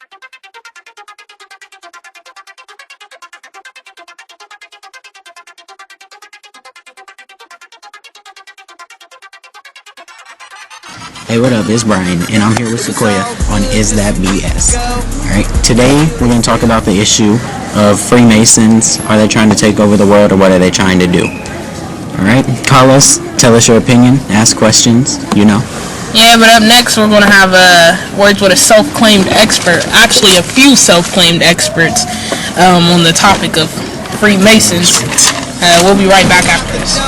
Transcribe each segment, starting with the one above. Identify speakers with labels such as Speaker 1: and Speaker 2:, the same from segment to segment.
Speaker 1: Hey, what up? It's Brian, and I'm here with Sequoia on Is That BS? Alright, today we're going to talk about the issue of Freemasons. Are they trying to take over the world, or what are they trying to do? Alright, call us, tell us your opinion, ask questions, you know.
Speaker 2: Yeah, but up next we're going to have words with a self-claimed expert, actually a few self-claimed experts on the topic of Freemasons. We'll be right back after this.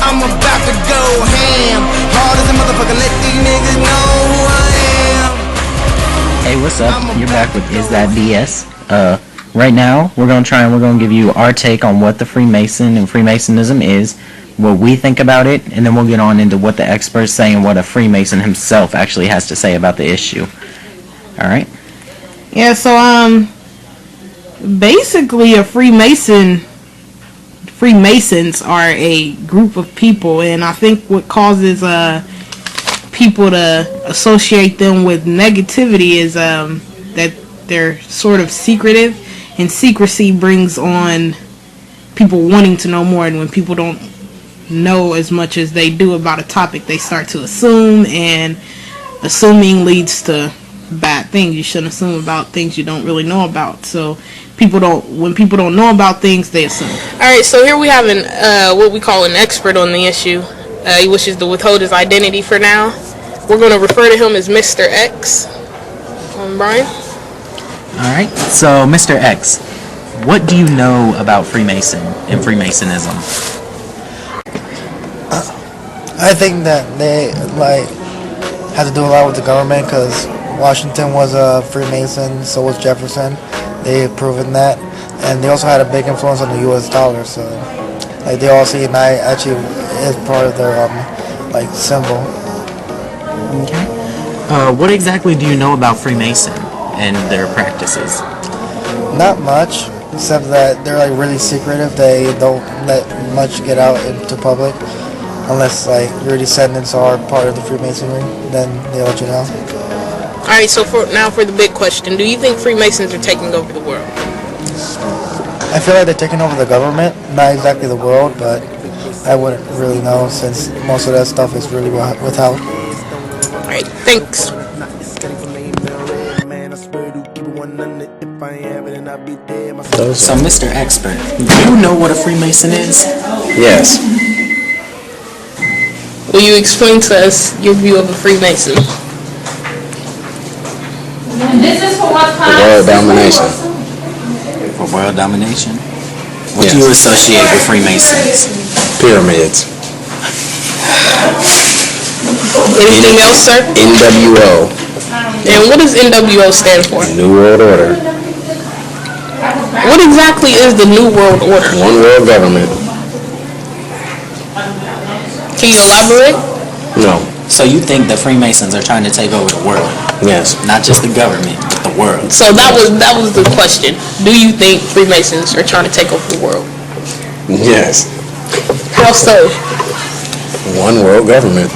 Speaker 3: I'm about to go ham, hard as a motherfucker, let these niggas know who I am.
Speaker 1: Hey, what's up? You're back with Is That BS? Right now, we're going to give you our take on what the Freemason and Freemasonism is, what we think about it, and then we'll get on into what the experts say and what a Freemason himself actually has to say about the issue. Alright?
Speaker 2: Yeah, so, basically a Freemasons are a group of people, and I think what causes people to associate them with negativity is that they're sort of secretive, and secrecy brings on people wanting to know more, and when people don't know as much as they do about a topic, they start to assume, and assuming leads to bad things. You shouldn't assume about things you don't really know about. So when people don't know about things, they assume. Alright, so here we have what we call an expert on the issue. He wishes to withhold his identity for now. We're going to refer to him as Mr. X. Brian?
Speaker 1: Alright, so Mr. X, what do you know about Freemason and Freemasonism?
Speaker 4: I think that they had to do a lot with the government, because Washington was a Freemason, so was Jefferson. They've proven that, and they also had a big influence on the U.S. dollar. So, they all see an eye actually is part of their symbol.
Speaker 1: Okay. What exactly do you know about Freemason and their practices?
Speaker 4: Not much, except that they're really secretive. They don't let much get out into public, unless your descendants are part of the Freemasonry. Then they let you know.
Speaker 2: Alright, so for the big question, do you think Freemasons are taking over the world?
Speaker 4: I feel like they're taking over the government, not exactly the world, but I wouldn't really know, since most of that stuff is really withheld.
Speaker 2: Alright, thanks.
Speaker 1: So, Mr. Expert, do you know what a Freemason is?
Speaker 5: Yes.
Speaker 2: Will you explain to us your view of a Freemason?
Speaker 5: World domination.
Speaker 1: For world domination? What do you associate with Freemasons?
Speaker 5: Pyramids.
Speaker 2: Anything else, sir?
Speaker 5: NWO.
Speaker 2: And what does NWO stand for?
Speaker 5: New World Order.
Speaker 2: What exactly is the New World Order?
Speaker 5: One world government.
Speaker 2: Can you elaborate?
Speaker 5: No.
Speaker 1: So you think the Freemasons are trying to take over the world?
Speaker 5: Yes.
Speaker 1: Not just the government, but the world.
Speaker 2: So that was the question. Do you think Freemasons are trying to take over the world?
Speaker 5: Yes.
Speaker 2: How so?
Speaker 5: One world government.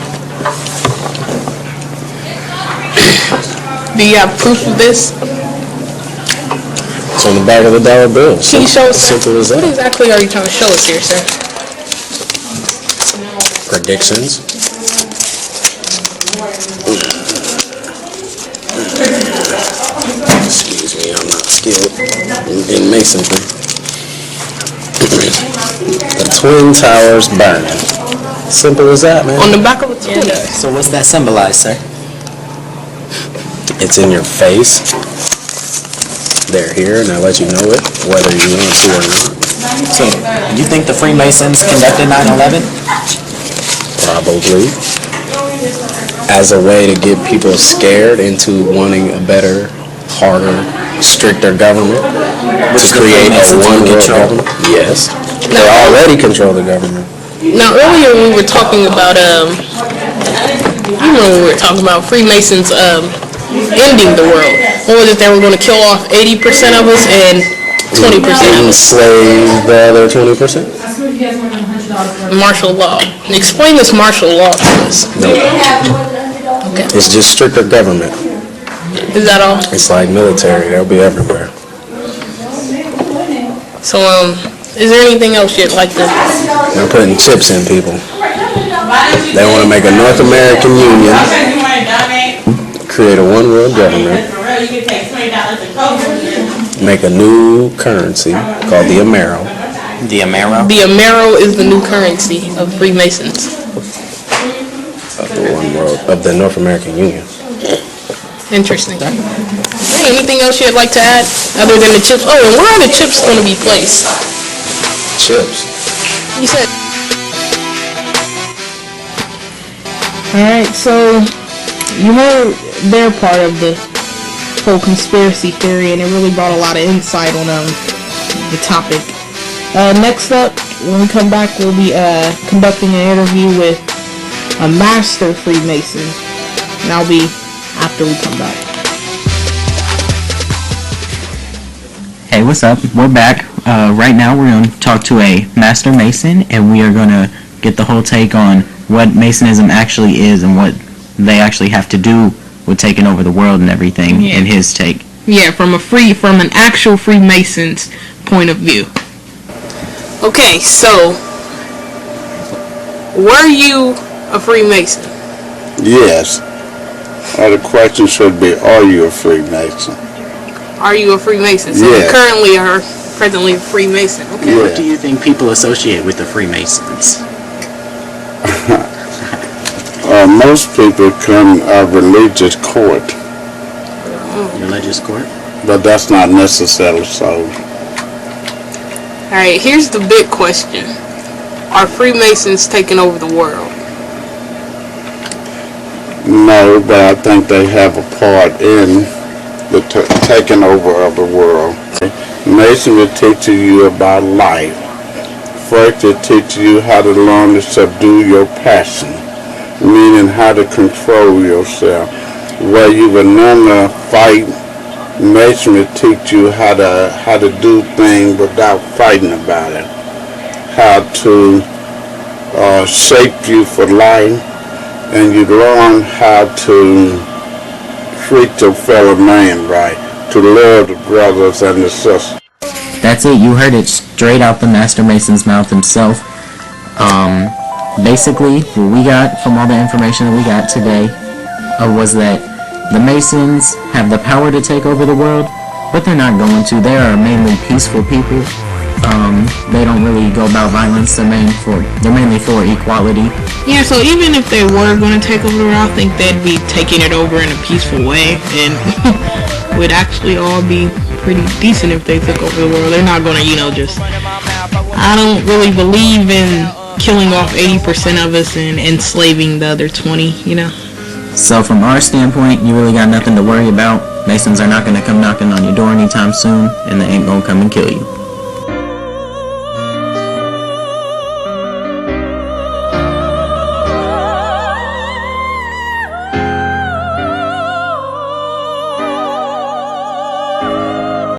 Speaker 2: Do you have proof of this?
Speaker 5: It's on the back of the dollar bill.
Speaker 2: Can you show us?
Speaker 5: Simple as that.
Speaker 2: What exactly are you trying to show us here, sir?
Speaker 5: Predictions. Excuse me, I'm not skilled in masonry. The Twin Towers burning. Simple as that, man.
Speaker 2: On the back of a twin.
Speaker 1: So what's that symbolize, sir?
Speaker 5: It's in your face. They're here, and I let you know it, whether you want to or not.
Speaker 1: So, you think the Freemasons conducted 9/11?
Speaker 5: Probably. As a way to get people scared into wanting a better, harder, stricter government. To create a one world government. Yes. They already control the government.
Speaker 2: Now, earlier when we were talking about, Freemasons ending the world. What was it? They were going to kill off 80% of us and 20% of us.
Speaker 5: Enslave the other 20%?
Speaker 2: Martial law. Explain this martial law to us.
Speaker 5: No.
Speaker 2: Okay.
Speaker 5: It's just stricter government.
Speaker 2: Is that all?
Speaker 5: It's like military. They'll be everywhere.
Speaker 2: So, is there anything else you'd like to?
Speaker 5: They're putting chips in people. They want to make a North American Union, create a one world government, make a new currency called the Amero.
Speaker 1: The Amero.
Speaker 2: The Amero is the new currency of Freemasons.
Speaker 5: Of the one world, of the North American Union.
Speaker 2: Interesting. Hey, anything else you'd like to add other than the chips? Oh, and where are the chips going to be placed?
Speaker 5: Chips.
Speaker 2: You said. Alright, so you know they're part of the whole conspiracy theory, and it really brought a lot of insight on the topic. Next up, when we come back, we'll be conducting an interview with a master Freemason, and that'll be after we come back.
Speaker 1: Hey, what's up? We're back. Right now we're going to talk to a Master Mason, and we are going to get the whole take on what Masonism actually is and what they actually have to do with taking over the world and everything in his take.
Speaker 2: Yeah, from an actual Freemason's point of view. Okay, so were you a Freemason?
Speaker 6: Yes. The question should be, are you a Freemason?
Speaker 2: Are you a Freemason? So
Speaker 6: Yeah.
Speaker 2: you currently are presently a Freemason. Okay.
Speaker 6: Yeah.
Speaker 1: What do you think people associate with the Freemasons?
Speaker 6: Most people come a religious court,
Speaker 1: Religious court?
Speaker 6: but that's not necessarily so.
Speaker 2: Alright, here's the big question. Are Freemasons taking over the world?
Speaker 6: No, but I think they have a part in the taking over of the world. Mason will teach you about life. First, it teaches you how to learn to subdue your passion, meaning how to control yourself. Where you would normally fight, Mason will teach you how to do things without fighting about it. How to shape you for life, and you learn how to treat your fellow man right, to love the brothers and the sisters.
Speaker 1: That's it. You heard it straight out the Master Mason's mouth himself. Basically, what we got from all the information that we got today was that the Masons have the power to take over the world, but they're not going to. They are mainly peaceful people. They don't really go about violence. They're mainly for equality.
Speaker 2: Yeah, so even if they were going to take over the world, I think they'd be taking it over in a peaceful way, and would actually all be pretty decent if they took over the world. They're not going to, just... I don't really believe in killing off 80% of us and enslaving the other 20,
Speaker 1: So from our standpoint, you really got nothing to worry about. Masons are not going to come knocking on your door anytime soon, and they ain't going to come and kill you.